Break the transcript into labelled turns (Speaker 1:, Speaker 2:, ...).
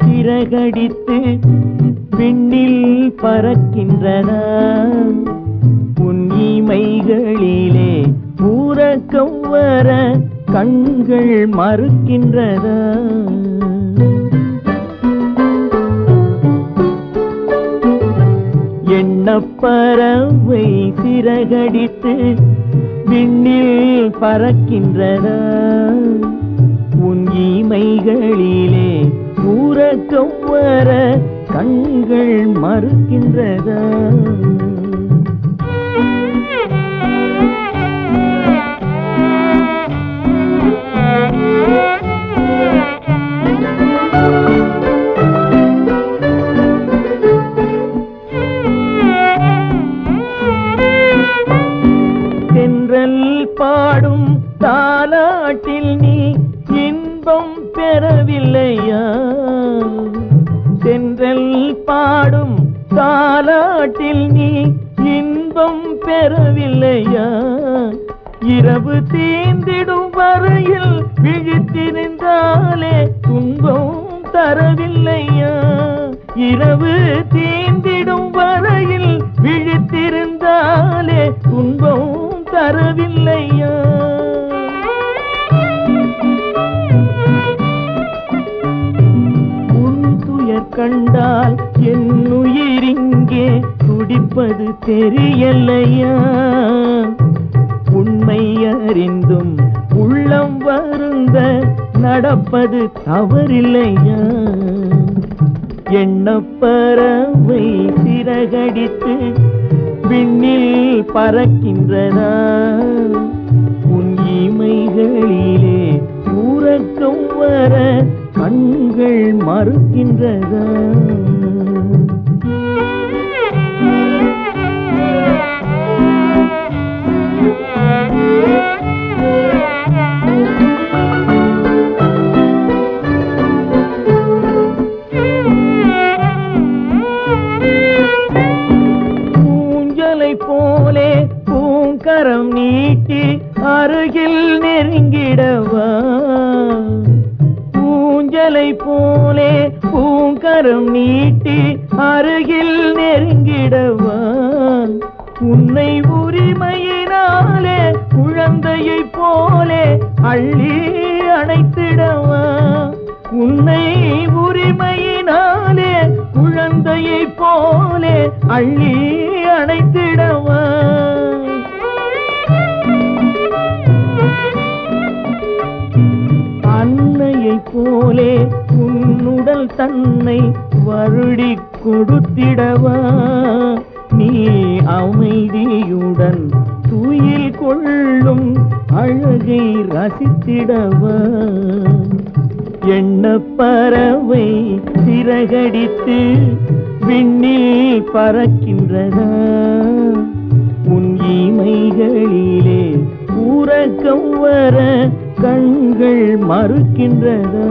Speaker 1: சிறகடித்து விண்ணில் பறக்கின்றதா? உன் இமைகளிலே உறக்கம் வர கண்கள் மறுக்கின்றதா? எண்ணப்பறவை சிறகடித்து விண்ணில் பறக்கின்றதா? உன் இமைகளிலே உறக்கம் வர கண்கள் மறுக்கின்றதா? தென்றல் பாடும் தாலாட்டில் நீ இன்பம் பெறவில்லையா? தென்றல் பாடும் தாலாட்டில் நீ இன்பம் பெறவில்லையா? இரவு தீந்திடும் வரையில் விழித்திருந்தாலே துன்பம் தரவில்லையா? இரவு தீந்திடும் வரையில் விழித்திருந்தாலே துன்பம் தரவில்லையா? உன் துயர் கண்டால் என் உயிரிங்கே துடிப்பது தெரியலையா? உண்மை அறிந்தும் உள்ளம் வருந்த நடப்பது தவறில்லையா? எண்ணப்பறவை சிறகடித்து விண்ணில் பறக்கின்றதா? உன் இமைகளிலே உறக்கம் வர கண்கள் மறுக்கின்றதா? போலே பூங்கரம் நீட்டி அருகில் நெருங்கிடவா? ஊஞ்சலை போலே பூங்கரம் நீட்டி அருகில் நெருங்கிடவா? உன்னை உரிமையினாலே குழந்தையை போலே அள்ளி அணைத்திடவா? உன்னை உரிமையினாலே குழந்தையை போலே அள்ளி அணைத்திடவா? அன்னையை போலே உன்னுடல் தன்னை வருடி கொடுத்திடவா? நீ அமைதியுடன் துயில் கொள்ளும் அழகை ரசித்திடவா? எண்ணப்பறவை சிறகடித்து விண்ணில் பறக்கின்றதா? உன் இமைகளிலே உறக்கம் வர கண்கள் மறுக்கின்றதா?